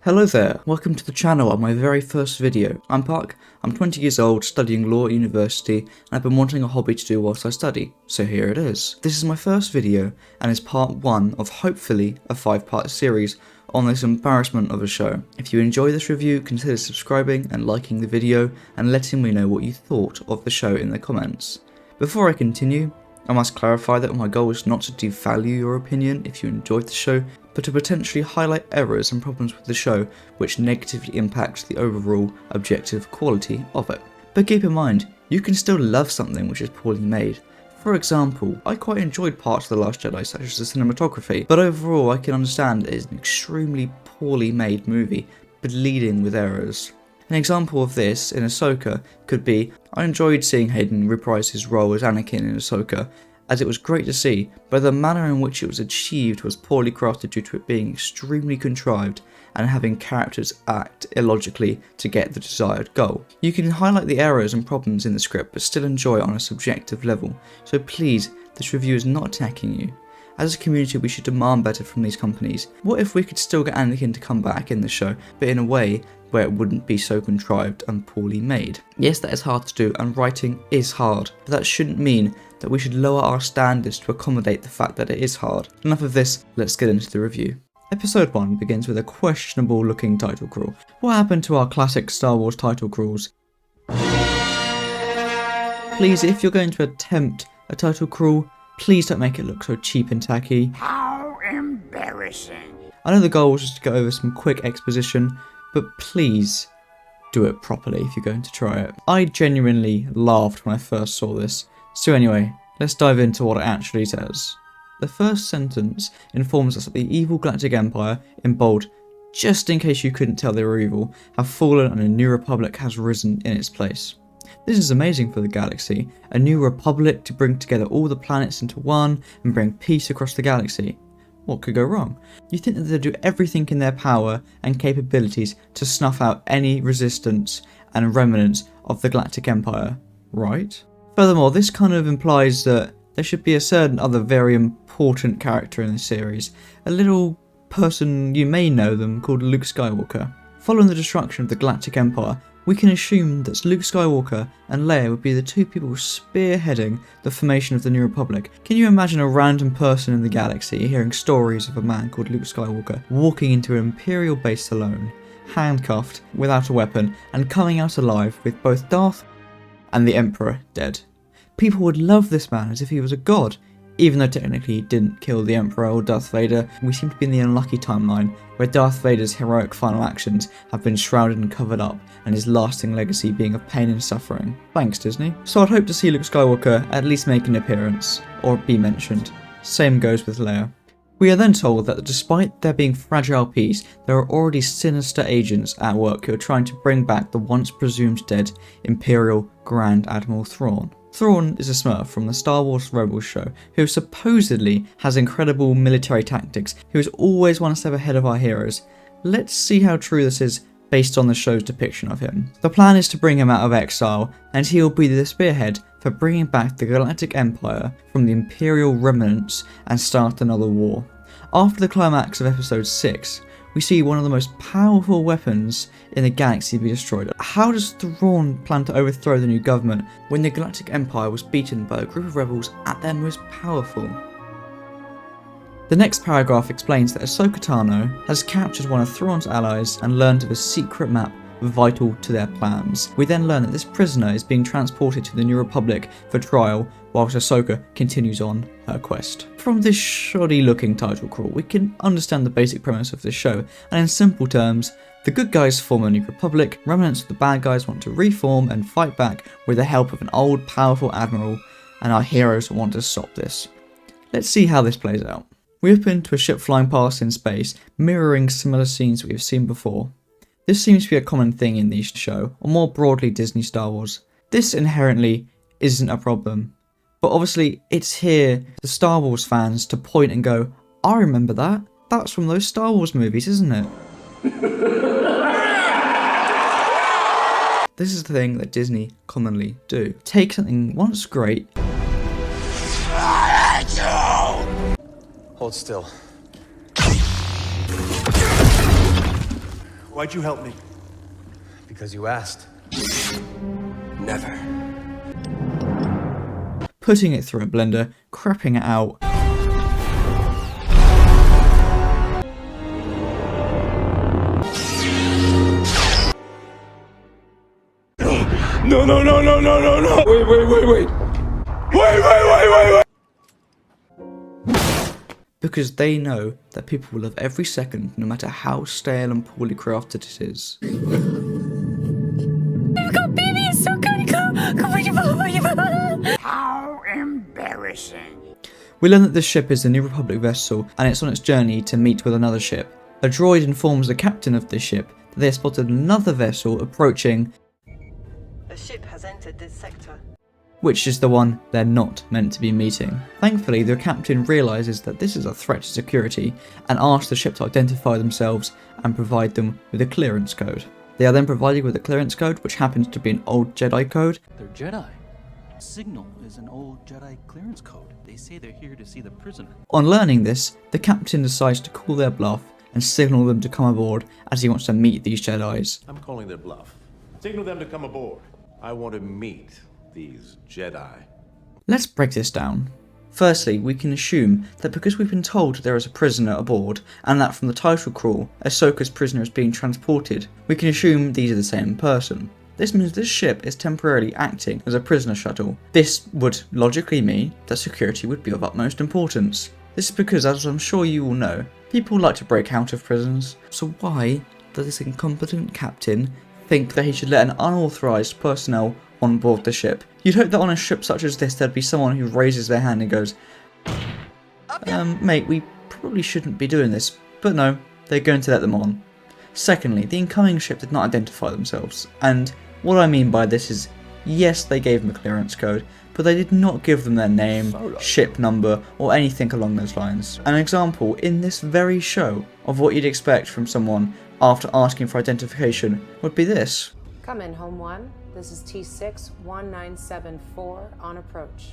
Hello there, welcome to the channel and my very first video. I'm Park, I'm 20 years old, studying law at university, and I've been wanting a hobby to do whilst I study, so here it is. This is my first video, and is part 1 of hopefully a 5-part series on this embarrassment of a show. If you enjoy this review, consider subscribing and liking the video, and letting me know what you thought of the show in the comments. Before I continue, I must clarify that my goal is not to devalue your opinion if you enjoyed the show, but to potentially highlight errors and problems with the show which negatively impact the overall objective quality of it. But keep in mind, you can still love something which is poorly made. For example, I quite enjoyed parts of The Last Jedi such as the cinematography, but overall I can understand it is an extremely poorly made movie, bleeding with errors. An example of this in Ahsoka could be, I enjoyed seeing Hayden reprise his role as Anakin in Ahsoka, as it was great to see, but the manner in which it was achieved was poorly crafted due to it being extremely contrived and having characters act illogically to get the desired goal. You can highlight the errors and problems in the script but still enjoy it on a subjective level, so please, this review is not attacking you. As a community we should demand better from these companies. What if we could still get Anakin to come back in the show, but in a way where it wouldn't be so contrived and poorly made? Yes, that is hard to do, and writing is hard, but that shouldn't mean that we should lower our standards to accommodate the fact that it is hard. Enough of this, let's get into the review. Episode 1 begins with a questionable looking title crawl. What happened to our classic Star Wars title crawls? Please, if you're going to attempt a title crawl, please don't make it look so cheap and tacky. How embarrassing. I know the goal was just to go over some quick exposition, but please do it properly if you're going to try it. I genuinely laughed when I first saw this. So anyway, let's dive into what it actually says. The first sentence informs us that the evil Galactic Empire, in bold, just in case you couldn't tell they were evil, have fallen and a new republic has risen in its place. This is amazing for the galaxy, a new republic to bring together all the planets into one and bring peace across the galaxy. What could go wrong? You think that they'll do everything in their power and capabilities to snuff out any resistance and remnants of the Galactic Empire, right? Furthermore, this kind of implies that there should be a certain other very important character in the series, a little person, you may know them, called Luke Skywalker. Following the destruction of the Galactic Empire, we can assume that Luke Skywalker and Leia would be the two people spearheading the formation of the New Republic. Can you imagine a random person in the galaxy hearing stories of a man called Luke Skywalker walking into an Imperial base alone, handcuffed, without a weapon, and coming out alive with both Darth and the Emperor dead? People would love this man as if he was a god. Even though technically he didn't kill the Emperor or Darth Vader, we seem to be in the unlucky timeline where Darth Vader's heroic final actions have been shrouded and covered up, and his lasting legacy being of pain and suffering. Thanks, Disney. So I'd hope to see Luke Skywalker at least make an appearance, or be mentioned. Same goes with Leia. We are then told that despite there being fragile peace, there are already sinister agents at work who are trying to bring back the once presumed dead Imperial Grand Admiral Thrawn. Thrawn is a Smurf from the Star Wars Rebels show, who supposedly has incredible military tactics, who is always one step ahead of our heroes. Let's see how true this is based on the show's depiction of him. The plan is to bring him out of exile, and he will be the spearhead for bringing back the Galactic Empire from the Imperial remnants and start another war. After the climax of episode 6, we see one of the most powerful weapons in the galaxy be destroyed. How does Thrawn plan to overthrow the new government when the Galactic Empire was beaten by a group of rebels at their most powerful? The next paragraph explains that Ahsoka Tano has captured one of Thrawn's allies and learned of a secret map vital to their plans. We then learn that this prisoner is being transported to the New Republic for trial whilst Ahsoka continues on her quest. From this shoddy looking title crawl, we can understand the basic premise of this show, and in simple terms, the good guys form a new republic, remnants of the bad guys want to reform and fight back with the help of an old powerful admiral, and our heroes want to stop this. Let's see how this plays out. We open to a ship flying past in space, mirroring similar scenes we have seen before. This seems to be a common thing in this show, or more broadly Disney Star Wars. This inherently isn't a problem, but obviously it's here the Star Wars fans to point and go, I remember that, that's from those Star Wars movies, isn't it? This is the thing that Disney commonly do. Take something once great. Hold still. Why'd you help me? Because you asked. Never. Putting it through a blender, crapping it out. No, no, no, no, no, no, no! Wait, wait, wait, wait! Wait, wait, wait, wait, wait! Because they know that people will love every second, no matter how stale and poorly crafted it is. How embarrassing. We learn that this ship is the New Republic vessel, and it's on its journey to meet with another ship. A droid informs the captain of this ship that they have spotted another vessel approaching, A ship has entered this sector. which is the one they're not meant to be meeting. Thankfully, the captain realises that this is a threat to security and asks the ship to identify themselves and provide them with a clearance code. They are then provided with a clearance code, which happens to be an old Jedi code. They're Jedi. Signal is an old Jedi clearance code. They say they're here to see the prisoner. On learning this, the captain decides to call their bluff and signal them to come aboard as he wants to meet these Jedis. I'm calling their bluff. Signal them to come aboard. I want to meet these Jedi. Let's break this down. Firstly, we can assume that because we've been told there is a prisoner aboard, and that from the title crawl, Ahsoka's prisoner is being transported, we can assume these are the same person. This means this ship is temporarily acting as a prisoner shuttle. This would logically mean that security would be of utmost importance. This is because, as I'm sure you all know, people like to break out of prisons. So why does this incompetent captain think that he should let an unauthorised personnel on board the ship? You'd hope that on a ship such as this there'd be someone who raises their hand and goes, mate, we probably shouldn't be doing this, but no, they're going to let them on. Secondly, the incoming ship did not identify themselves, and what I mean by this is, yes, they gave them a clearance code, but they did not give them their name, ship number, or anything along those lines. An example in this very show of what you'd expect from someone after asking for identification would be this. Come in, Home 1. This is T6-1974 on approach.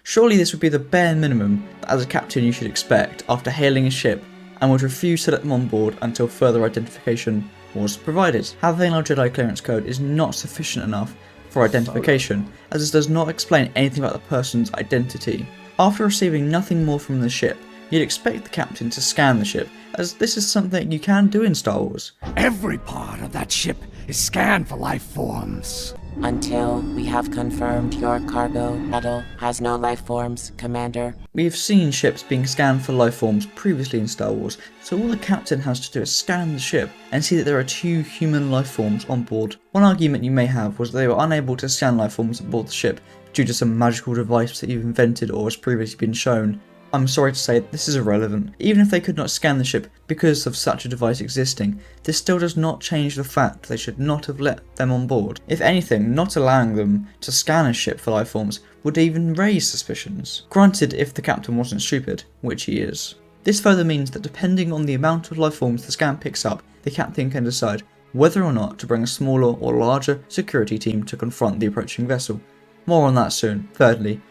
Surely this would be the bare minimum that as a captain you should expect after hailing a ship, and would refuse to let them on board until further identification was provided. Having a Jedi clearance code is not sufficient enough for identification, as this does not explain anything about the person's identity. After receiving nothing more from the ship, you'd expect the captain to scan the ship, as this is something you can do in Star Wars. Every part of that ship is scanned for life forms. Until we have confirmed your cargo metal has no life forms, Commander. We have seen ships being scanned for life forms previously in Star Wars, so all the captain has to do is scan the ship and see that there are 2 human life forms on board. One argument you may have was that they were unable to scan life forms aboard the ship due to some magical device that you've invented or has previously been shown. I'm sorry to say this is irrelevant. Even if they could not scan the ship because of such a device existing, this still does not change the fact they should not have let them on board. If anything, not allowing them to scan a ship for life forms would even raise suspicions. Granted, if the captain wasn't stupid, which he is. This further means that depending on the amount of life forms the scan picks up, the captain can decide whether or not to bring a smaller or larger security team to confront the approaching vessel. More on that soon. Thirdly,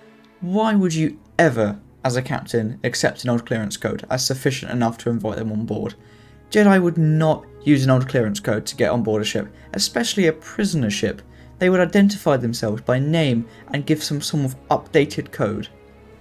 why would you ever, as a captain, accept an old clearance code as sufficient enough to invite them on board? Jedi would not use an old clearance code to get on board a ship, especially a prisoner ship. They would identify themselves by name and give some sort of updated code.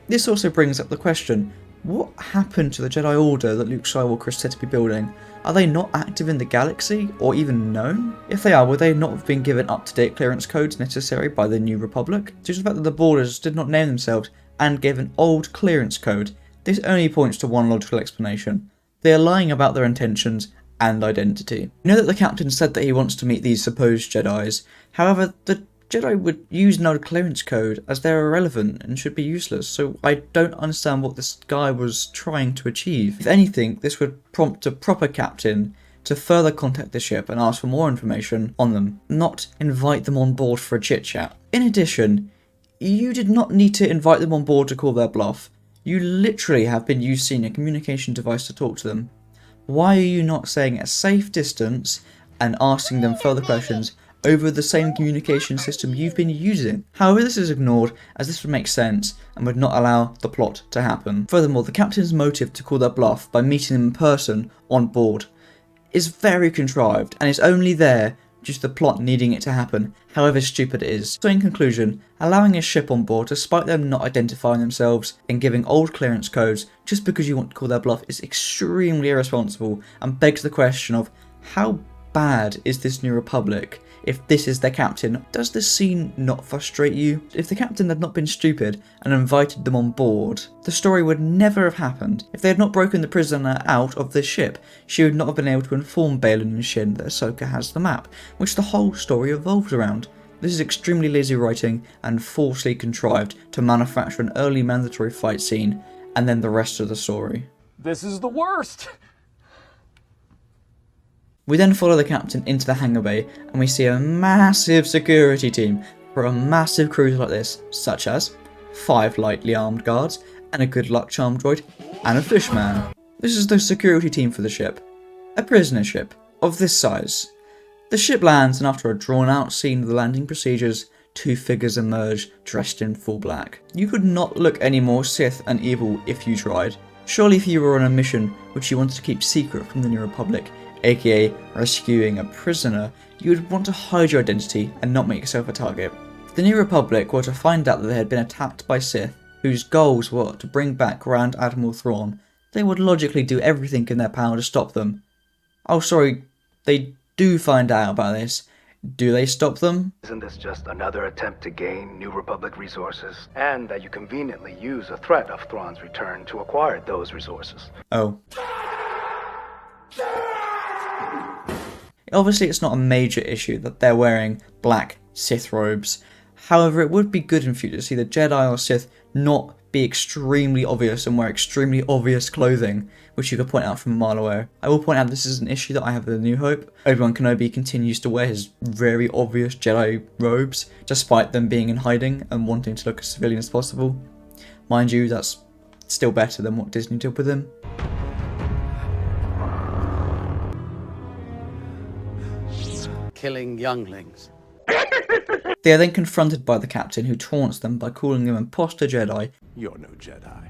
This also brings up the question, what happened to the Jedi Order that Luke Skywalker is said to be building? Are they not active in the galaxy, or even known? If they are, would they not have been given up-to-date clearance codes necessary by the New Republic? Due to the fact that the Boarders did not name themselves and gave an old clearance code, this only points to one logical explanation. They are lying about their intentions and identity. We know that the captain said that he wants to meet these supposed Jedis, however, the Jedi would use an old clearance code as they're irrelevant and should be useless, so I don't understand what this guy was trying to achieve. If anything, this would prompt a proper captain to further contact the ship and ask for more information on them, not invite them on board for a chit-chat. In addition, you did not need to invite them on board to call their bluff. You literally have been using a communication device to talk to them. Why are you not staying at a safe distance and asking them further questions over the same communication system you've been using? However, this is ignored, as this would make sense and would not allow the plot to happen. Furthermore, the captain's motive to call their bluff by meeting them in person on board is very contrived and is only there due to the plot needing it to happen, however stupid it is. So in conclusion, allowing a ship on board despite them not identifying themselves and giving old clearance codes just because you want to call their bluff is extremely irresponsible and begs the question of how bad is this New Republic if this is their captain? Does this scene not frustrate you? If the captain had not been stupid and invited them on board, the story would never have happened. If they had not broken the prisoner out of the ship, she would not have been able to inform Baylan and Shin that Ahsoka has the map, which the whole story evolves around. This is extremely lazy writing and falsely contrived to manufacture an early mandatory fight scene and then the rest of the story. This is the worst! We then follow the captain into the hangar bay and we see a massive security team for a massive cruiser like this, such as 5 lightly armed guards and a good luck charm droid and a fishman. This is the security team for the ship. A prisoner ship of this size. The ship lands and after a drawn out scene of the landing procedures, 2 figures emerge dressed in full black. You could not look any more Sith and evil if you tried. Surely if you were on a mission which you wanted to keep secret from the New Republic, aka rescuing a prisoner, you would want to hide your identity and not make yourself a target. If the New Republic were to find out that they had been attacked by Sith, whose goals were to bring back Grand Admiral Thrawn, they would logically do everything in their power to stop them. Oh sorry, they do find out about this. Do they stop them? Isn't this just another attempt to gain New Republic resources? And that you conveniently use a threat of Thrawn's return to acquire those resources? Oh. Obviously it's not a major issue that they're wearing black Sith robes. However, it would be good in future to see the Jedi or Sith not be extremely obvious and wear extremely obvious clothing, which you could point out from a mile away. I will point out this is an issue that I have with A New Hope. Obi-Wan Kenobi continues to wear his very obvious Jedi robes, despite them being in hiding and wanting to look as civilian as possible. Mind you, that's still better than what Disney did with him. Killing younglings. They are then confronted by the captain, who taunts them by calling them imposter Jedi. You're no Jedi.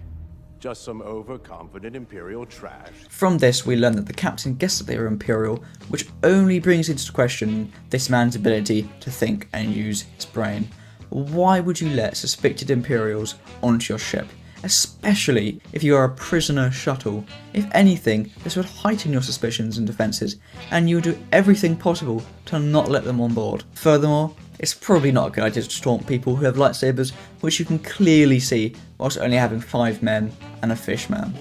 Just some overconfident Imperial trash. From this, we learn that the captain guessed that they were Imperial, which only brings into question this man's ability to think and use his brain. Why would you let suspected Imperials onto your ship? Especially if you are a prisoner shuttle. If anything, this would heighten your suspicions and defences, and you would do everything possible to not let them on board. Furthermore, it's probably not a good idea to taunt people who have lightsabers, which you can clearly see whilst only having 5 men and a fishman.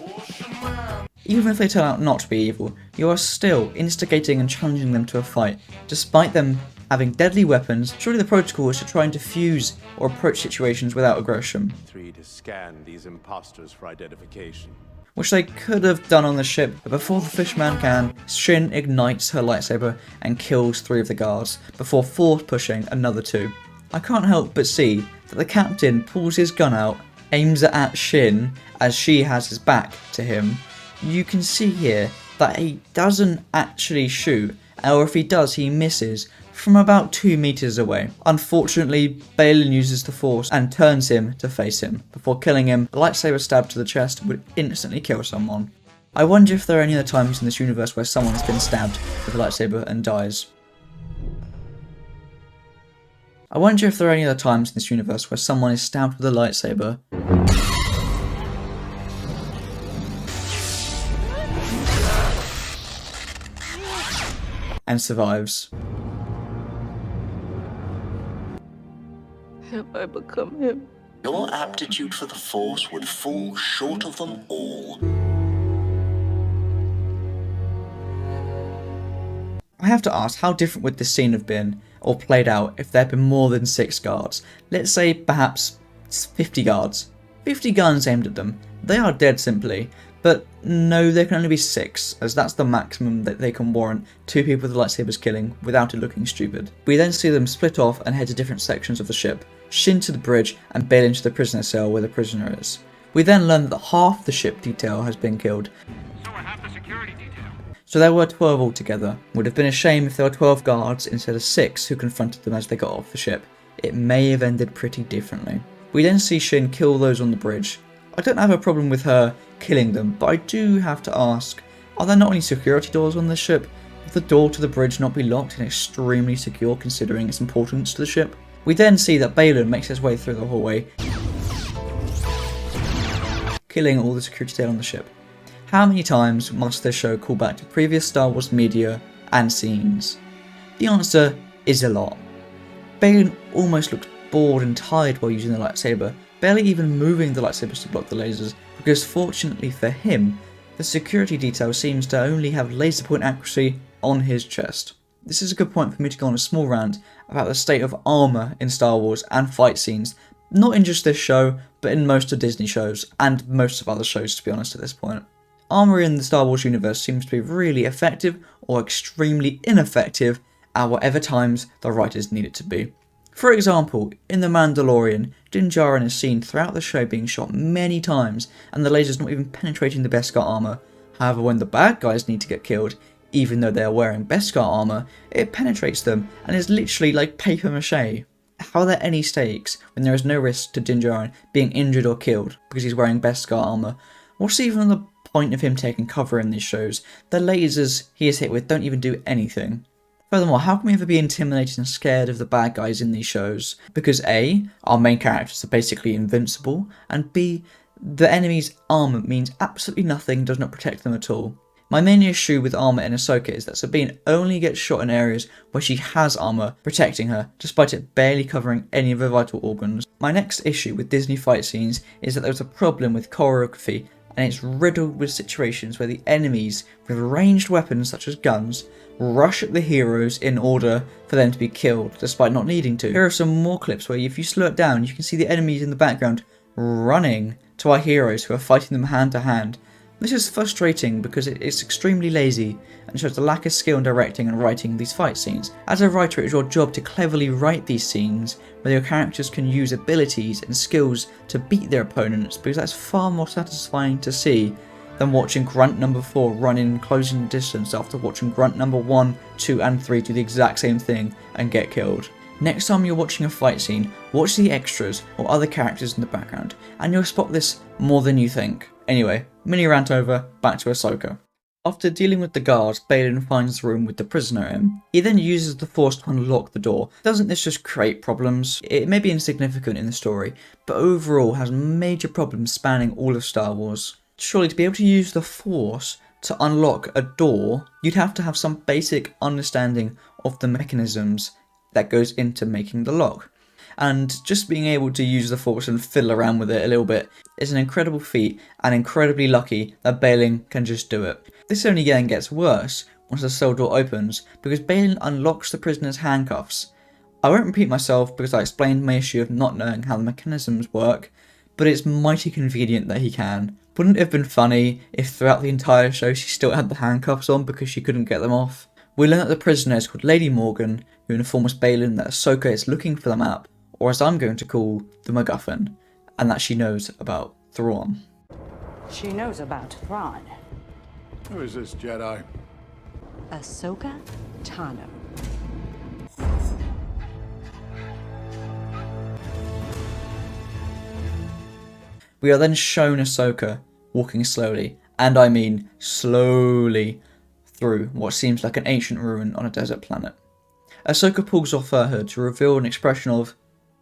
Even if they turn out not to be evil, you are still instigating and challenging them to a fight. Despite them having deadly weapons, surely the protocol is to try and defuse or approach situations without aggression. 3 to scan these imposters for identification. Which they could have done on the ship, but before the fishman can, Shin ignites her lightsaber and kills 3 of the guards, before force pushing another 2. I can't help but see that the captain pulls his gun out, aims it at Shin as she has his back to him. You can see here that he doesn't actually shoot, or if he does, he misses from about 2 meters away. Unfortunately, Baylan uses the Force and turns him to face him. Before killing him, a lightsaber stab to the chest would instantly kill someone. I wonder if there are any other times in this universe where someone has been stabbed with a lightsaber and dies. I wonder if there are any other times in this universe where someone is stabbed with a lightsaber and survives. Have I become him? Your aptitude for the Force would fall short of them all. I have to ask, how different would this scene have been, or played out, if there had been more than 6 guards? Let's say perhaps 50 guards. 50 guns aimed at them. They are dead simply. But no, there can only be 6, as that's the maximum that they can warrant 2 people with lightsabers killing without it looking stupid. We then see them split off and head to different sections of the ship. Shin to the bridge and Baylan to the prisoner cell where the prisoner is. We then learn that half the ship detail has been killed. So we're half the security detail. So there were 12 altogether. Would have been a shame if there were 12 guards instead of 6 who confronted them as they got off the ship. It may have ended pretty differently. We then see Shin kill those on the bridge. I don't have a problem with her killing them, but I do have to ask, are there not any security doors on this ship? the door to the bridge not be locked and extremely secure considering its importance to the ship? We then see that Balin makes his way through the hallway, killing all the security there on the ship. How many times must this show call back to previous Star Wars media and scenes? The answer is a lot. Balin almost looks bored and tired while using the lightsaber, barely even moving the lightsabers to block the lasers, because fortunately for him, the security detail seems to only have laser point accuracy on his chest. This is a good point for me to go on a small rant about the state of armour in Star Wars and fight scenes, not in just this show, but in most of Disney shows, and most of other shows to be honest at this point. Armour in the Star Wars universe seems to be really effective or extremely ineffective at whatever times the writers need it to be. For example, in The Mandalorian, Din Djarin is seen throughout the show being shot many times and the lasers not even penetrating the Beskar armour. However, when the bad guys need to get killed, even though they are wearing Beskar armour, it penetrates them and is literally like paper mache. How are there any stakes when there is no risk to Din Djarin being injured or killed because he's wearing Beskar armour? What's even the point of him taking cover in these shows? The lasers he is hit with don't even do anything. Furthermore, how can we ever be intimidated and scared of the bad guys in these shows? Because A, our main characters are basically invincible, and B, the enemy's armour means absolutely nothing, does not protect them at all. My main issue with armour in Ahsoka is that Sabine only gets shot in areas where she has armour protecting her, despite it barely covering any of her vital organs. My next issue with Disney fight scenes is that there's a problem with choreography, and it's riddled with situations where the enemies with ranged weapons such as guns rush at the heroes in order for them to be killed, despite not needing to. Here are some more clips where if you slow it down, you can see the enemies in the background running to our heroes who are fighting them hand to hand. This is frustrating because it's extremely lazy and shows the lack of skill in directing and writing these fight scenes. As a writer, it is your job to cleverly write these scenes where your characters can use abilities and skills to beat their opponents, because that's far more satisfying to see than watching Grunt number 4 run in closing distance after watching Grunt number 1, 2 and 3 do the exact same thing and get killed. Next time you're watching a fight scene, watch the extras or other characters in the background, and you'll spot this more than you think. Anyway, mini rant over, back to Ahsoka. After dealing with the guards, Balin finds the room with the prisoner in. He then uses the Force to unlock the door. Doesn't this just create problems? It may be insignificant in the story, but overall has major problems spanning all of Star Wars. Surely to be able to use the Force to unlock a door, you'd have to have some basic understanding of the mechanisms that goes into making the lock. And just being able to use the Force and fiddle around with it a little bit is an incredible feat, and incredibly lucky that Balin can just do it. This only then gets worse once the cell door opens, because Balin unlocks the prisoner's handcuffs. I won't repeat myself because I explained my issue of not knowing how the mechanisms work, but it's mighty convenient that he can. Wouldn't it have been funny if throughout the entire show she still had the handcuffs on because she couldn't get them off? We learn that the prisoner is called Lady Morgan, who informs Balin that Ahsoka is looking for the map, or as I'm going to call, the MacGuffin, and that she knows about Thrawn. She knows about Thrawn. Who is this Jedi? Ahsoka Tano. We are then shown Ahsoka walking slowly, and I mean slowly, through what seems like an ancient ruin on a desert planet. Ahsoka pulls off her hood to reveal an expression of,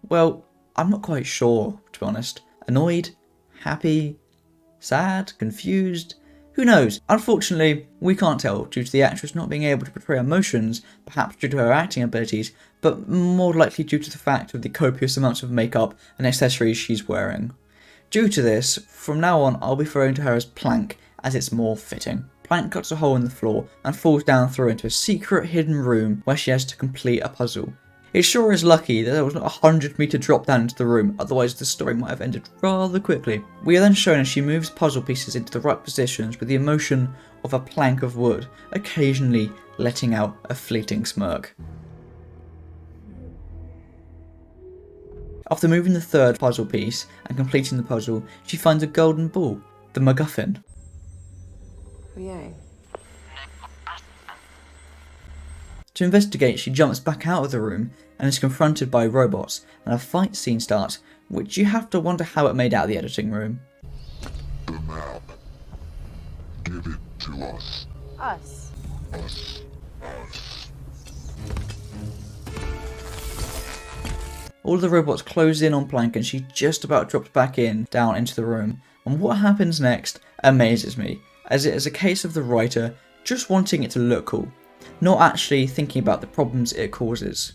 well, I'm not quite sure, to be honest. Annoyed? Happy? Sad? Confused? Who knows? Unfortunately, we can't tell due to the actress not being able to portray emotions, perhaps due to her acting abilities, but more likely due to the fact of the copious amounts of makeup and accessories she's wearing. Due to this, from now on I'll be referring to her as Plank, as it's more fitting. Plank cuts a hole in the floor and falls down through into a secret hidden room where she has to complete a puzzle. It sure is lucky that there was not a 100-meter drop down into the room, otherwise the story might have ended rather quickly. We are then shown as she moves puzzle pieces into the right positions with the emotion of a plank of wood, occasionally letting out a fleeting smirk. After moving the third puzzle piece and completing the puzzle, she finds a golden ball, the MacGuffin. Yay. To investigate, she jumps back out of the room and is confronted by robots, and a fight scene starts, which you have to wonder how it made out of the editing room. The map. Give it to us. Us. Us. All the robots close in on Plank and she just about drops back down into the room. And what happens next amazes me, as it is a case of the writer just wanting it to look cool, not actually thinking about the problems it causes.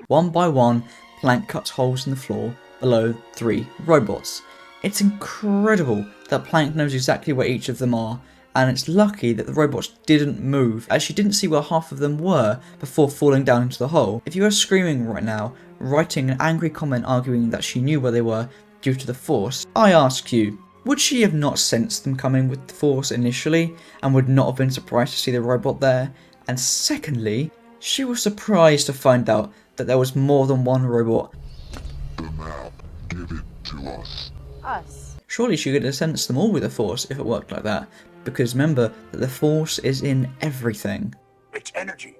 One by one, Plank cuts holes in the floor below 3 robots. It's incredible that Plank knows exactly where each of them are, and it's lucky that the robots didn't move, as she didn't see where half of them were before falling down into the hole. If you are screaming right now, writing an angry comment arguing that she knew where they were due to the Force, I ask you, would she have not sensed them coming with the Force initially, and would not have been surprised to see the robot there? And secondly, she was surprised to find out that there was more than one robot. The map, give it to us. Us? Surely she could have sensed them all with the Force if it worked like that, because remember that the Force is in everything. Its energy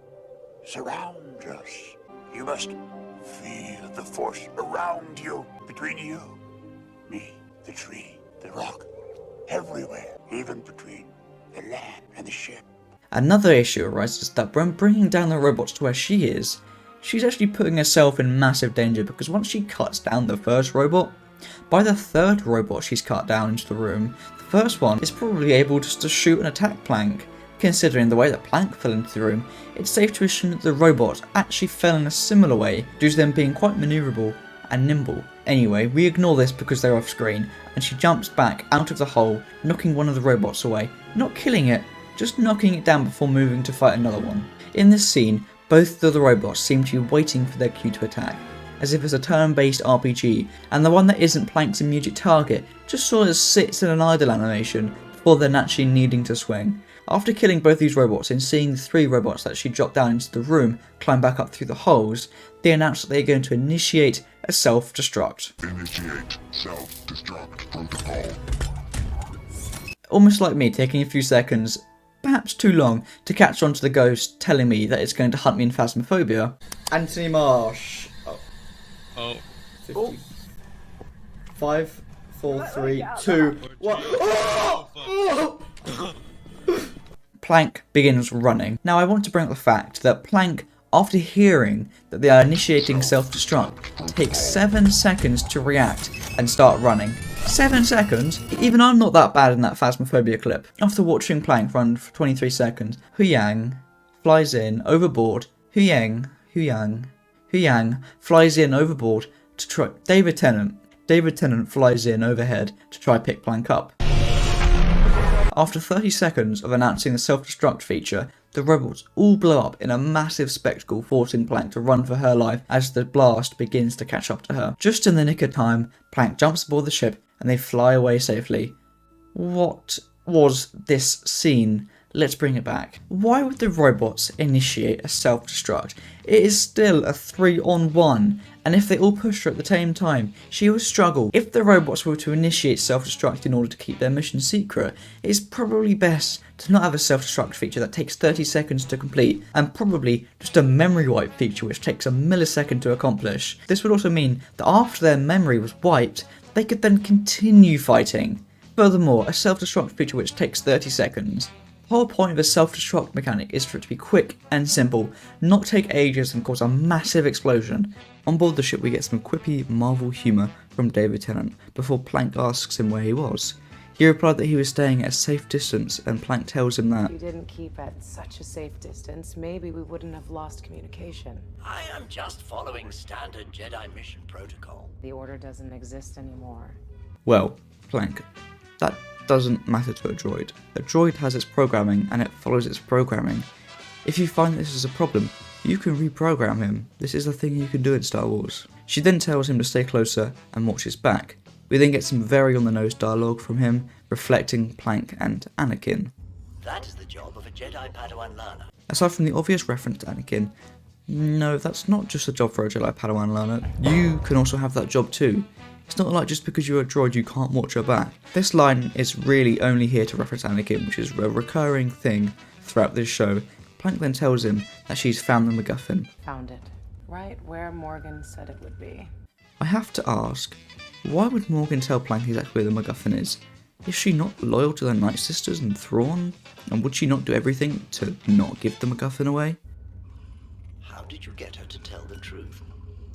surrounds us. You must feel the Force around you, between you, me, the tree, the rock, everywhere, even between the land and the ship. Another issue arises that when bringing down the robots to where she is, she's actually putting herself in massive danger, because once she cuts down the first robot, by the third robot she's cut down into the room, the first one is probably able just to shoot and attack Plank. Considering the way that Plank fell into the room, it's safe to assume that the robot actually fell in a similar way due to them being quite manoeuvrable and nimble. Anyway, we ignore this because they're off screen, and she jumps back out of the hole, knocking one of the robots away, not killing it, just knocking it down before moving to fight another one. In this scene, both of the robots seem to be waiting for their cue to attack, as if it's a turn-based RPG, and the one that isn't Plank's immediate target just sort of sits in an idle animation before then actually needing to swing. After killing both these robots and seeing the 3 robots that she dropped down into the room climb back up through the holes, they announce that they are going to initiate a self-destruct. Initiate self-destruct protocol. Almost like me taking a few seconds, perhaps too long, to catch on to the ghost telling me that it's going to hunt me in Phasmophobia. Anthony Marsh. Oh. 50. 5, 4, 3, 2, 1. Oh! Plank begins running. Now I want to bring up the fact that Plank, after hearing that they are initiating self-destruct, takes 7 seconds to react and start running. 7 seconds? Even I'm not that bad in that Phasmophobia clip. After watching Plank run for 23 seconds, Huyang flies in overboard. Huyang flies in overboard to try. David Tennant flies in overhead to try pick Plank up. After 30 seconds of announcing the self-destruct feature, the robots all blow up in a massive spectacle, forcing Plank to run for her life as the blast begins to catch up to her. Just in the nick of time, Plank jumps aboard the ship and they fly away safely. What was this scene? Let's bring it back. Why would the robots initiate a self-destruct? It is still a 3-on-1, and if they all push her at the same time, she will struggle. If the robots were to initiate self-destruct in order to keep their mission secret, it is probably best to not have a self-destruct feature that takes 30 seconds to complete, and probably just a memory wipe feature which takes a millisecond to accomplish. This would also mean that after their memory was wiped, they could then continue fighting. Furthermore, a self-destruct feature which takes 30 seconds. The whole point of a self-destruct mechanic is for it to be quick and simple, not take ages and cause a massive explosion. On board the ship we get some quippy Marvel humour from David Tennant before Plank asks him where he was. He replied that he was staying at a safe distance, and Plank tells him that If we didn't keep at such a safe distance, maybe we wouldn't have lost communication. I am just following standard Jedi mission protocol. The Order doesn't exist anymore. Well, Plank, that doesn't matter to a droid. A droid has its programming and it follows its programming. If you find this is a problem, you can reprogram him. This is a thing you can do in Star Wars. She then tells him to stay closer and watch his back. We then get some very on-the-nose dialogue from him, reflecting Plank and Anakin. That is the job of a Jedi Padawan learner. Aside from the obvious reference to Anakin, no, that's not just a job for a Jedi Padawan learner. You can also have that job too. It's not like just because you're a droid you can't watch your back. This line is really only here to reference Anakin, which is a recurring thing throughout this show. Plank then tells him that she's found the MacGuffin. Found it. Right where Morgan said it would be. I have to ask, why would Morgan tell Plank exactly where the MacGuffin is? Is she not loyal to the Night Sisters and Thrawn? And would she not do everything to not give the MacGuffin away? did you get her to tell the truth?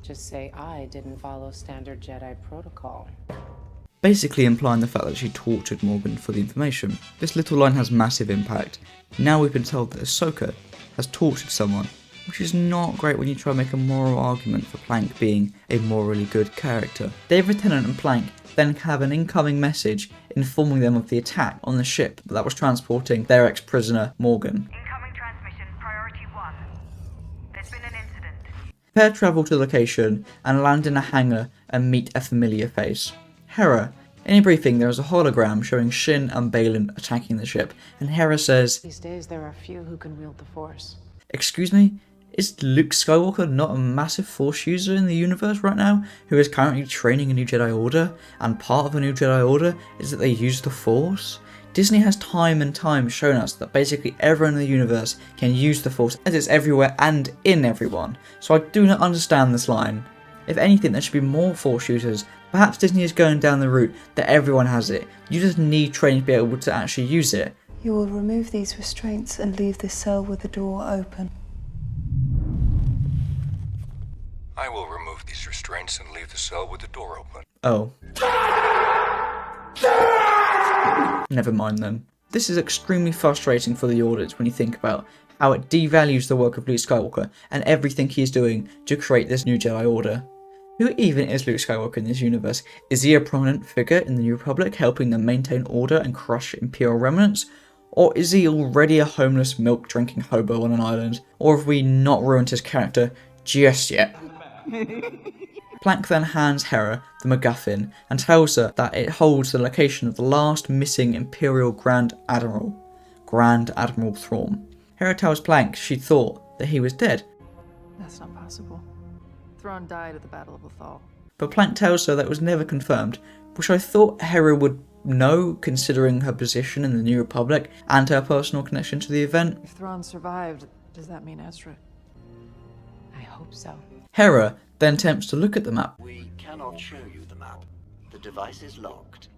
Just say I didn't follow standard Jedi protocol. Basically implying the fact that she tortured Morgan for the information. This little line has massive impact. Now we've been told that Ahsoka has tortured someone, which is not great when you try and make a moral argument for Plank being a morally good character. David Tennant and Plank then have an incoming message informing them of the attack on the ship that was transporting their ex-prisoner Morgan. Incoming transmission, priority 1. There's been an incident. The pair travel to the location and land in a hangar and meet a familiar face. Hera. In a briefing, there is a hologram showing Shin and Balin attacking the ship, and Hera says, These days there are few who can wield the Force. "Excuse me? Is Luke Skywalker not a massive Force user in the universe right now, who is currently training a new Jedi Order, and part of a new Jedi Order is that they use the Force?" Disney has time and time shown us that basically everyone in the universe can use the Force, as it's everywhere and in everyone, so I do not understand this line. If anything, there should be more Force users. Perhaps Disney is going down the route that everyone has it. You just need training to be able to actually use it. You will remove these restraints and leave this cell with the door open. I will remove these restraints and leave the cell with the door open. Oh. Never mind then. This is extremely frustrating for the audience when you think about how it devalues the work of Luke Skywalker and everything he is doing to create this new Jedi Order. Who even is Luke Skywalker in this universe? Is he a prominent figure in the New Republic helping them maintain order and crush Imperial remnants? Or is he already a homeless milk-drinking hobo on an island? Or have we not ruined his character just yet? Plank then hands Hera the MacGuffin and tells her that it holds the location of the last missing Imperial Grand Admiral Thrawn. Hera tells Plank she thought that he was dead. That's not possible. Thrawn died at the Battle of Lothal. But Plank tells her that it was never confirmed, which I thought Hera would know considering her position in the New Republic and her personal connection to the event. If Thrawn survived, does that mean Ezra? I hope so. Hera then attempts to look at the map. We cannot show you the map. The device is locked.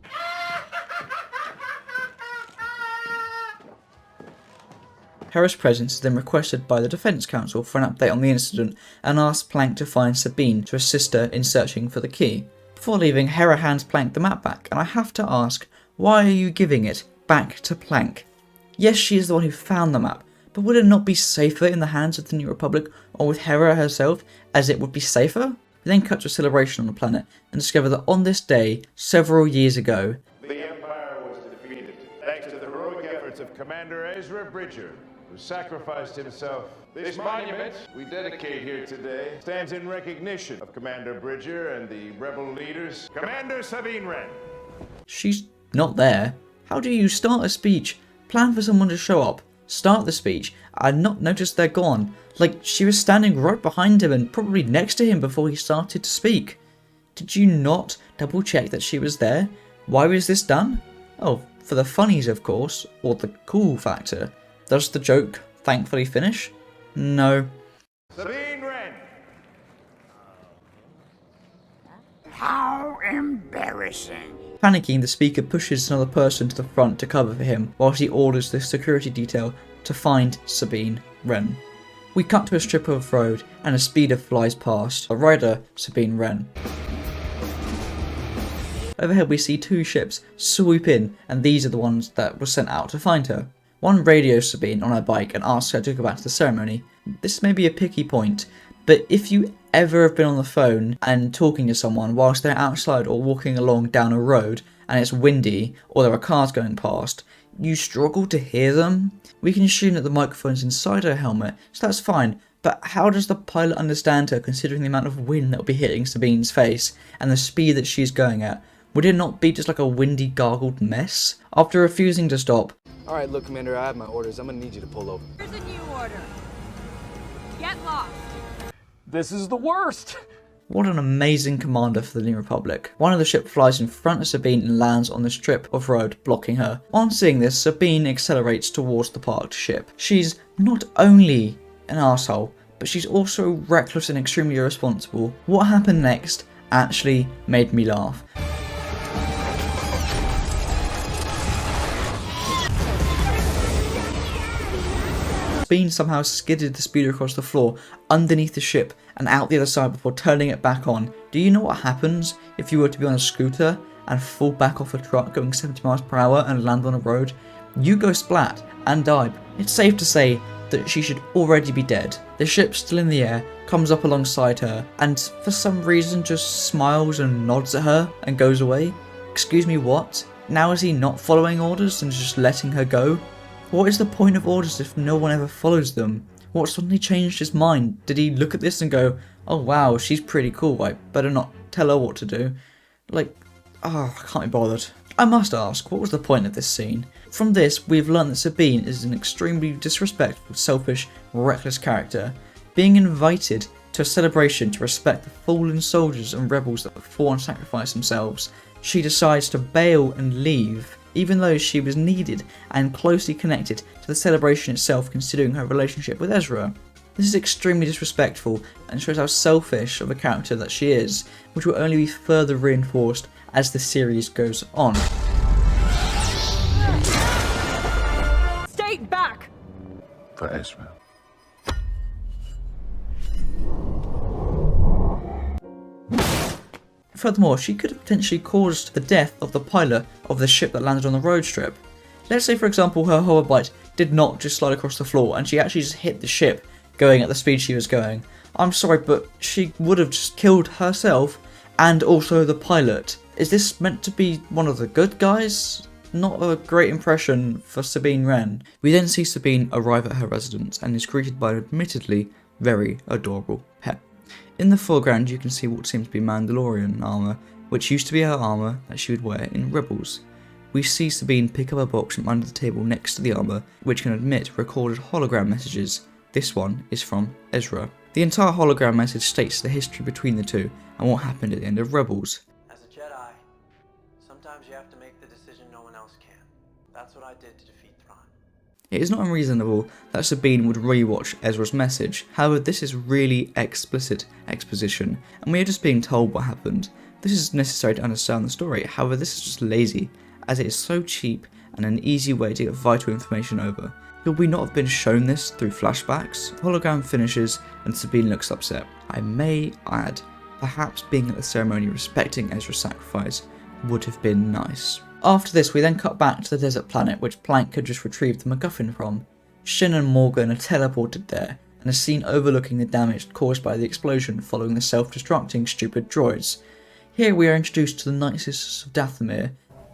Hera's presence is then requested by the Defense Council for an update on the incident and asks Plank to find Sabine to assist her in searching for the key. Before leaving, Hera hands Plank the map back, and I have to ask, why are you giving it back to Plank? Yes, she is the one who found the map, but would it not be safer in the hands of the New Republic or with Hera herself, as it would be safer? We then cut to a celebration on the planet and discover that on this day, several years ago, The Empire was defeated thanks to the heroic efforts of Commander Ezra Bridger, who sacrificed himself. This monument we dedicate here today stands in recognition of Commander Bridger and the rebel leaders. Commander Sabine Wren. she's not there. How do you start a speech, plan for someone to show up, start the speech, and not notice they're gone? Like, she was standing right behind him and probably next to him before he started to speak. Did you not double check that she was there? Why was this done? Oh, for the funnies of course, or the cool factor. Does the joke thankfully finish? No. Sabine Wren. How embarrassing. Panicking, the speaker pushes another person to the front to cover for him, whilst he orders the security detail to find Sabine Wren. We cut to a strip of road and a speeder flies past, a rider, Sabine Wren. Overhead we see two ships swoop in, and these are the ones that were sent out to find her. One radios Sabine on her bike and asks her to go back to the ceremony. This may be a picky point, but if you ever have been on the phone and talking to someone whilst they're outside or walking along down a road and it's windy or there are cars going past, you struggle to hear them. We can assume that the microphone's inside her helmet, so that's fine, but how does the pilot understand her considering the amount of wind that will be hitting Sabine's face and the speed that she's going at? Would it not be just like a windy gargled mess? After refusing to stop, Alright, look, Commander, I have my orders. I'm gonna need you to pull over. Here's a new order. Get lost. This is the worst! what an amazing commander for the New Republic. One of the ships flies in front of Sabine and lands on the strip of road, blocking her. On seeing this, Sabine accelerates towards the parked ship. She's not only an arsehole, but she's also reckless and extremely irresponsible. What happened next actually made me laugh. Sabine somehow skidded the speeder across the floor, underneath the ship, and out the other side before turning it back on. Do you know what happens if you were to be on a scooter and fall back off a truck going 70 miles per hour and land on a road? You go splat and die. It's safe to say that she should already be dead. The ship, still in the air, comes up alongside her and for some reason just smiles and nods at her and goes away. Excuse me, what? Now is he not following orders and just letting her go? What is the point of orders if no one ever follows them? What suddenly changed his mind? Did he look at this and go, oh wow, she's pretty cool, I better not tell her what to do? I can't be bothered. I must ask, what was the point of this scene? From this, we've learned that Sabine is an extremely disrespectful, selfish, reckless character. Being invited to a celebration to respect the fallen soldiers and rebels that fought and sacrificed themselves, she decides to bail and leave, even though she was needed and closely connected to the celebration itself considering her relationship with Ezra. This is extremely disrespectful and shows how selfish of a character that she is, which will only be further reinforced as the series goes on. Stay back! For Ezra. Furthermore, she could have potentially caused the death of the pilot of the ship that landed on the road strip. Let's say, for example, her hoverboard did not just slide across the floor and she actually just hit the ship going at the speed she was going. I'm sorry, but she would have just killed herself and also the pilot. Is this meant to be one of the good guys? Not a great impression for Sabine Wren. We then see Sabine arrive at her residence and is greeted by an admittedly very adorable pet. In the foreground you can see what seems to be Mandalorian armour, which used to be her armour that she would wear in Rebels. We see Sabine pick up a box from under the table next to the armour, which can admit recorded hologram messages. This one is from Ezra. The entire hologram message states the history between the two and what happened at the end of Rebels. As a Jedi, sometimes you have to make the decision no one else can. That's what I did to defeat Thrawn. It is not unreasonable that Sabine would rewatch Ezra's message, however this is really explicit exposition, and we are just being told what happened. This is necessary to understand the story, however this is just lazy, as it is so cheap and an easy way to get vital information over. Could we not have been shown this through flashbacks? The hologram finishes and Sabine looks upset. I may add, perhaps being at the ceremony respecting Ezra's sacrifice would have been nice. After this, we then cut back to the desert planet which Plank had just retrieved the MacGuffin from. Shin and Morgan are teleported there, and a scene overlooking the damage caused by the explosion following the self-destructing stupid droids. Here we are introduced to the Night Sisters of Dathomir.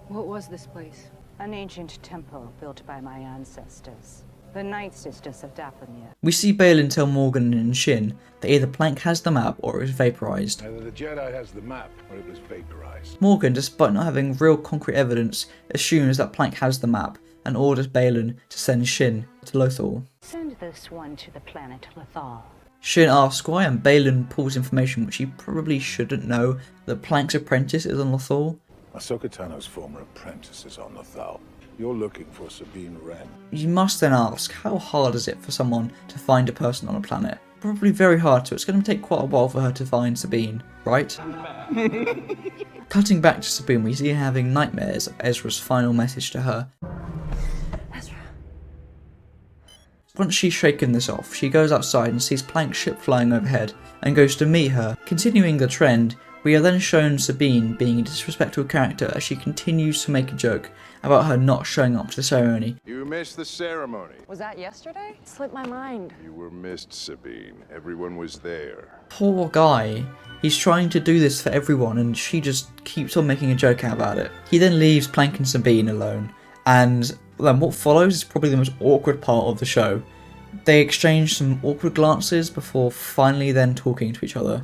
What was this place? An ancient temple built by my ancestors. The Night Sisters of Dathomir. We see Balin tell Morgan and Shin that either Plank has the map or it was vaporized. Either the Jedi has the map or it was vaporized. Morgan, despite not having real concrete evidence, assumes that Plank has the map and orders Balin to send Shin to Lothal. Send this one to the planet Lothal. Shin asks why, and Balin pulls information which he probably shouldn't know, that Plank's apprentice is on Lothal. Ahsoka Tano's former apprentice is on Lothal. You're looking for Sabine Wren. You must then ask, how hard is it for someone to find a person on a planet? Probably very hard, so it's going to take quite a while for her to find Sabine, right? Cutting back to Sabine, we see her having nightmares of Ezra's final message to her. Ezra. Once she's shaken this off, she goes outside and sees Plank's ship flying overhead and goes to meet her. Continuing the trend, we are then shown Sabine being a disrespectful character as she continues to make a joke about her not showing up to the ceremony. You missed the ceremony. Was that yesterday? Slipped my mind. You were missed, Sabine. Everyone was there. Poor guy. He's trying to do this for everyone and she just keeps on making a joke out about it. He then leaves Plank and Sabine alone, and then what follows is probably the most awkward part of the show. They exchange some awkward glances before finally then talking to each other.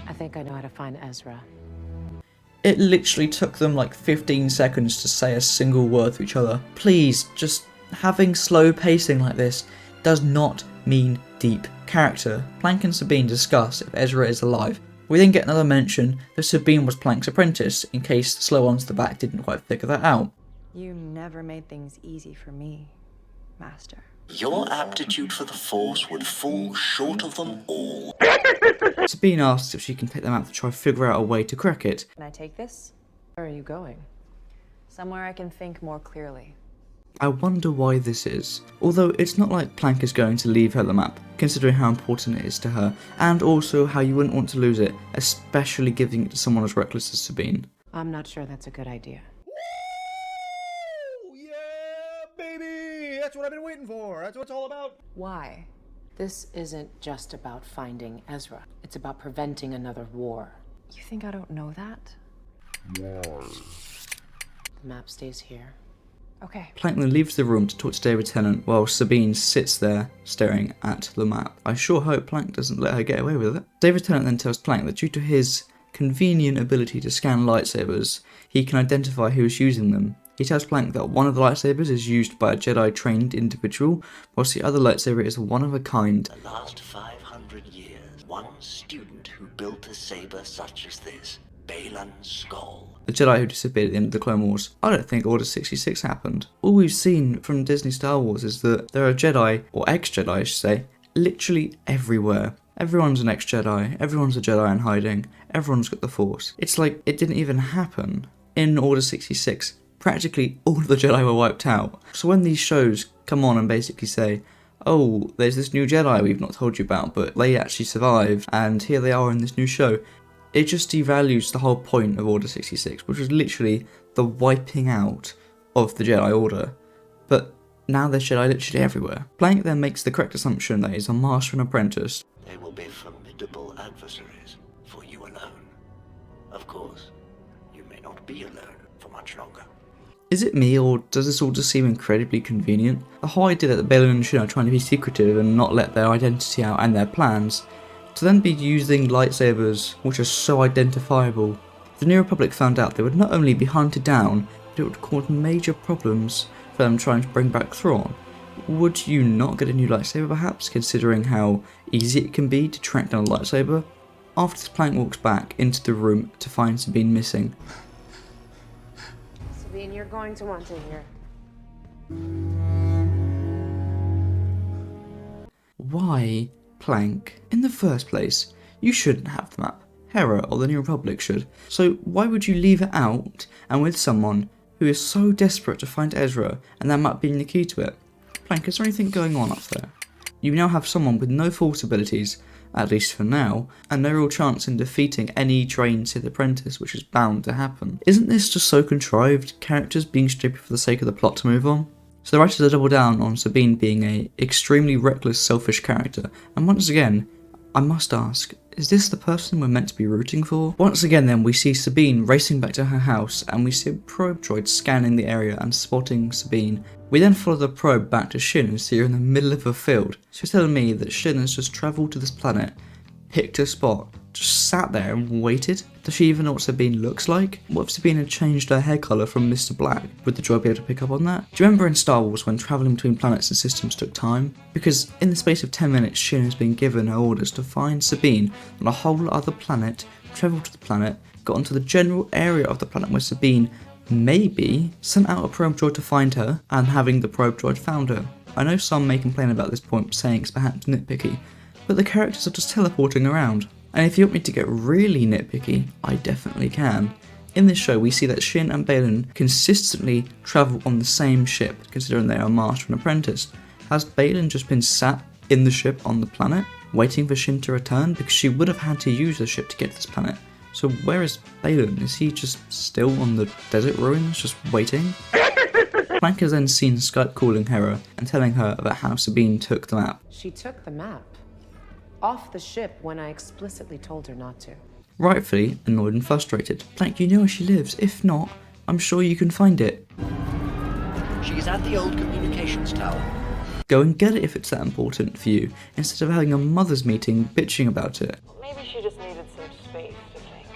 I think I know how to find Ezra. It literally took them like 15 seconds to say a single word to each other. Please, just having slow pacing like this does not mean deep character. Plank and Sabine discuss if Ezra is alive. We then get another mention that Sabine was Plank's apprentice, in case the slow ones to the back didn't quite figure that out. You never made things easy for me, Master. Your aptitude for the Force would fall short of them all. Sabine asks if she can take them out to try to figure out a way to crack it. Can I take this? Where are you going? Somewhere I can think more clearly. I wonder why this is. Although it's not like Plank is going to leave her the map, considering how important it is to her, and also how you wouldn't want to lose it, especially giving it to someone as reckless as Sabine. I'm not sure that's a good idea. Baby, that's what I've been waiting for. That's what it's all about. Why? This isn't just about finding Ezra. It's about preventing another war. You think I don't know that? The map stays here. Okay. Plank then leaves the room to talk to David Tennant while Sabine sits there staring at the map. I sure hope Plank doesn't let her get away with it. David Tennant then tells Plank that due to his convenient ability to scan lightsabers, he can identify who's using them. He tells Plank that one of the lightsabers is used by a Jedi-trained individual, whilst the other lightsaber is one of a kind. The last 500 years, one student who built a saber such as this, Baylan Skoll. The Jedi who disappeared at the end of the Clone Wars. I don't think Order 66 happened. All we've seen from Disney Star Wars is that there are Jedi, or ex-Jedi I should say, literally everywhere. Everyone's an ex-Jedi, everyone's a Jedi in hiding, everyone's got the Force. It's like it didn't even happen. In Order 66, practically all of the Jedi were wiped out. So when these shows come on and basically say, oh, there's this new Jedi we've not told you about, but they actually survived, and here they are in this new show, it just devalues the whole point of Order 66, which was literally the wiping out of the Jedi Order. But now there's Jedi literally everywhere. Plank then makes the correct assumption that he's a master and apprentice. They will be formidable adversaries for you alone. Of course, you may not be alone for much longer. Is it me, or does this all just seem incredibly convenient? The whole idea that Baylan and Shin are trying to be secretive and not let their identity out and their plans, to then be using lightsabers which are so identifiable. If the New Republic found out, they would not only be hunted down, but it would cause major problems for them trying to bring back Thrawn. Would you not get a new lightsaber perhaps, considering how easy it can be to track down a lightsaber? After this, Plank walks back into the room to find Sabine missing. Sabine, you're going to want to hear. Why, Plank? In the first place, you shouldn't have the map. Hera or the New Republic should. So why would you leave it out and with someone who is so desperate to find Ezra and that map being the key to it? Plank, is there anything going on up there? You now have someone with no Force abilities, at least for now, and no real chance in defeating any trained Sith apprentice, which is bound to happen. Isn't this just so contrived, characters being stupid for the sake of the plot to move on? So the writers are double down on Sabine being a extremely reckless, selfish character, and once again, I must ask, is this the person we're meant to be rooting for? Once again then, we see Sabine racing back to her house, and we see a probe droid scanning the area and spotting Sabine. We then follow the probe back to Shin and see her in the middle of a field. So you're telling me that Shin has just travelled to this planet, picked a spot, just sat there and waited? Does she even know what Sabine looks like? What if Sabine had changed her hair colour from Mr. Black? Would the droid be able to pick up on that? Do you remember in Star Wars when travelling between planets and systems took time? Because in the space of 10 minutes, Shin has been given her orders to find Sabine on a whole other planet, travel to the planet, got onto the general area of the planet where Sabine maybe sent out a probe droid to find her, and having the probe droid found her. I know some may complain about this point, saying it's perhaps nitpicky, but the characters are just teleporting around. And if you want me to get really nitpicky, I definitely can. In this show, we see that Shin and Baylan consistently travel on the same ship, considering they are master and apprentice. Has Baylan just been sat in the ship on the planet, waiting for Shin to return? Because she would have had to use the ship to get to this planet. So where is Baylan? Is he just still on the desert ruins, just waiting? Plank has then seen Skype calling Hera and telling her about how Sabine took the map. She took the map. Off the ship when I explicitly told her not to. Rightfully annoyed and frustrated. Plank, you know where she lives. If not, I'm sure you can find it. She's at the old communications tower. Go and get it if it's that important for you, instead of having a mother's meeting bitching about it. Maybe she just needed some space to think.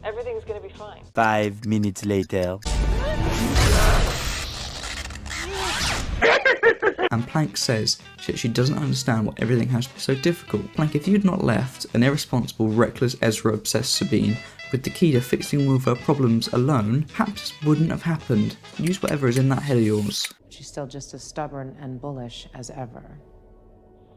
Everything's gonna be fine. 5 minutes later. and Plank says that she doesn't understand why everything has to be so difficult. Plank, if you'd not left an irresponsible, reckless Ezra-obsessed Sabine with the key to fixing all of her problems alone, perhaps this wouldn't have happened. Use whatever is in that head of yours. She's still just as stubborn and bullish as ever.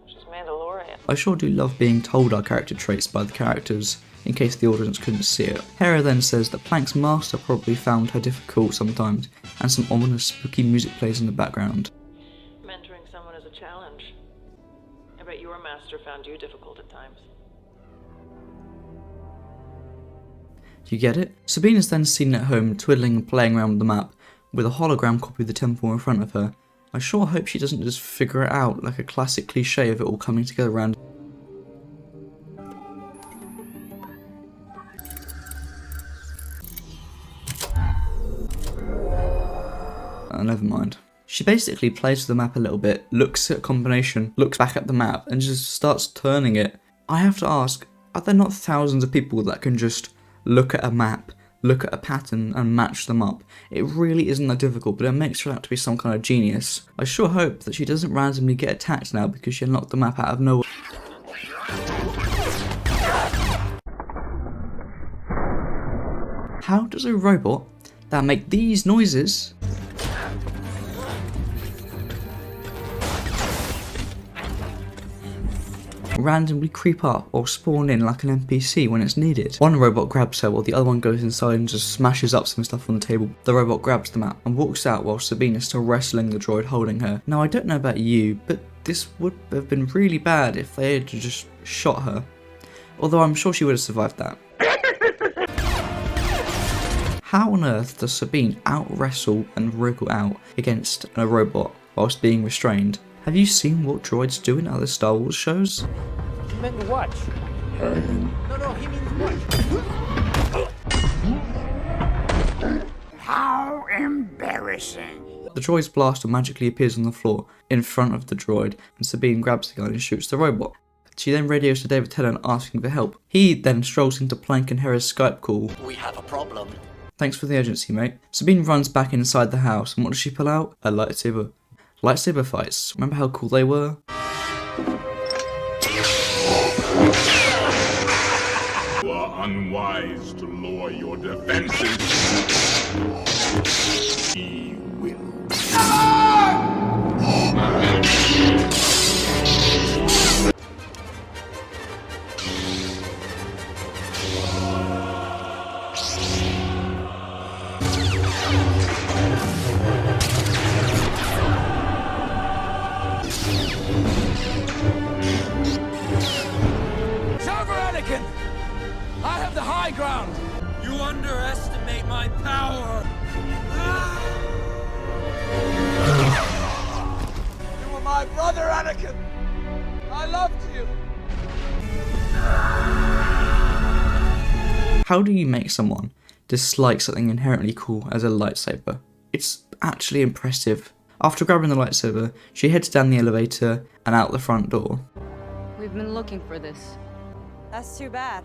She's Mandalorian. I sure do love being told our character traits by the characters, in case the audience couldn't see it. Hera then says that Plank's master probably found her difficult sometimes, and some ominous spooky music plays in the background. Mentoring someone is a challenge. I bet your master found you difficult at times. You get it? Sabine is then seen at home twiddling and playing around with the map, with a hologram copy of the temple in front of her. I sure hope she doesn't just figure it out like a classic cliche of it all coming together around. Never mind. She basically plays with the map a little bit, looks at a combination, looks back at the map, and just starts turning it. I have to ask, are there not thousands of people that can just look at a map, look at a pattern, and match them up? It really isn't that difficult, but it makes her out to be some kind of genius. I sure hope that she doesn't randomly get attacked now because she unlocked the map out of nowhere. How does a robot that make these noises randomly creep up or spawn in like an NPC when it's needed? One robot grabs her while the other one goes inside and just smashes up some stuff on the table. The robot grabs the map and walks out while Sabine is still wrestling the droid holding her. Now I don't know about you, but this would have been really bad if they had just shot her. Although I'm sure she would have survived that. How on earth does Sabine out-wrestle and wriggle out against a robot whilst being restrained? Have you seen what droids do in other Star Wars shows? He meant to watch. No, he means watch. How embarrassing. The droid's blaster magically appears on the floor in front of the droid, and Sabine grabs the gun and shoots the robot. She then radios to David Tennant asking for help. He then strolls into Plank and Hera's Skype call. We have a problem. Thanks for the urgency, mate. Sabine runs back inside the house, and what does she pull out? A lightsaber. Lightsaber fights. Remember how cool they were? You are unwise to lower your defenses. He will. I have the high ground! You underestimate my power! You were my brother, Anakin! I loved you! How do you make someone dislike something inherently cool as a lightsaber? It's actually impressive. After grabbing the lightsaber, she heads down the elevator and out the front door. We've been looking for this. That's too bad.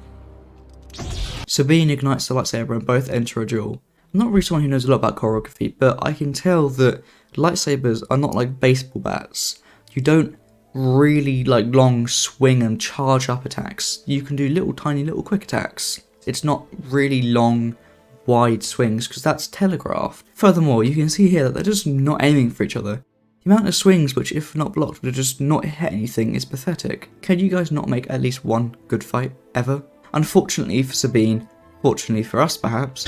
Sabine ignites the lightsaber and both enter a duel. I'm not really someone who knows a lot about choreography, but I can tell that lightsabers are not like baseball bats. You don't really like long swing and charge up attacks. You can do little tiny little quick attacks. It's not really long wide swings because that's telegraphed. Furthermore, you can see here that they're just not aiming for each other. The amount of swings which, if not blocked, would just not hit anything is pathetic. Can you guys not make at least one good fight ever? Unfortunately for Sabine, fortunately for us perhaps,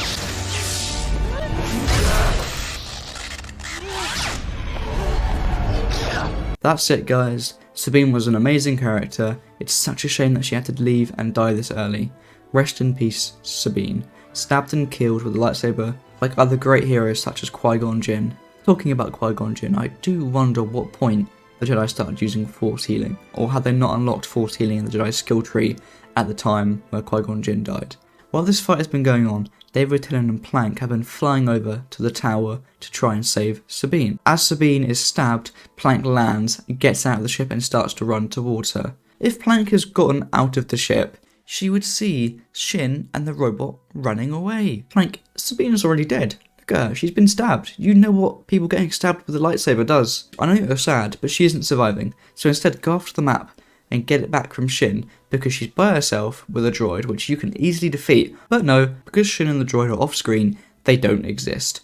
that's it guys. Sabine was an amazing character. It's such a shame that she had to leave and die this early. Rest in peace, Sabine. Stabbed and killed with a lightsaber like other great heroes such as Qui-Gon Jinn. Talking about Qui-Gon Jinn, I do wonder what point the Jedi started using Force healing, or had they not unlocked Force healing in the Jedi skill tree at the time where Qui-Gon Jinn died. While this fight has been going on, David Tennant and Plank have been flying over to the tower to try and save Sabine. As Sabine is stabbed, Plank lands, gets out of the ship and starts to run towards her. If Plank has gotten out of the ship, she would see Shin and the robot running away. Plank, Sabine is already dead. Look at her, she's been stabbed. You know what people getting stabbed with a lightsaber does. I know you're sad, but she isn't surviving. So instead, go after the map and get it back from Shin, because she's by herself with a droid which you can easily defeat. But no, because Shin and the droid are off screen, they don't exist.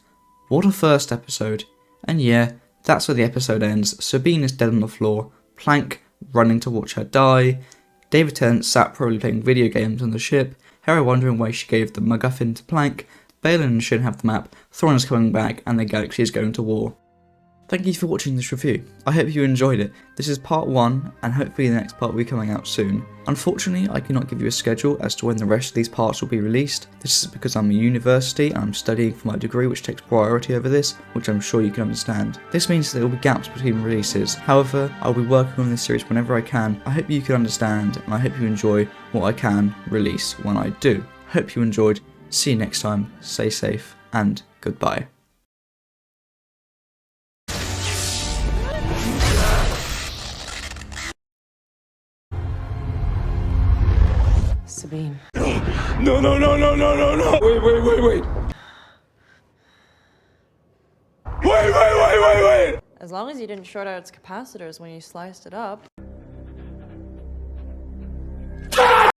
What a first episode. And yeah, that's where the episode ends. Sabine is dead on the floor, Plank running to watch her die, David Tennant sat probably playing video games on the ship, Hera wondering why she gave the MacGuffin to Plank, Baylan and Shin have the map, Thrawn is coming back, and the galaxy is going to war. Thank you for watching this review. I hope you enjoyed it. This is part 1, and hopefully the next part will be coming out soon. Unfortunately, I cannot give you a schedule as to when the rest of these parts will be released. This is because I'm at university and I'm studying for my degree, which takes priority over this, which I'm sure you can understand. This means that there will be gaps between releases. However, I'll be working on this series whenever I can. I hope you can understand, and I hope you enjoy what I can release when I do. Hope you enjoyed. See you next time. Stay safe, and goodbye. Sabine. No, no, no, no, no, no, no! Wait, wait, wait, wait! Wait, wait, wait, wait, wait! As long as you didn't short out its capacitors when you sliced it up.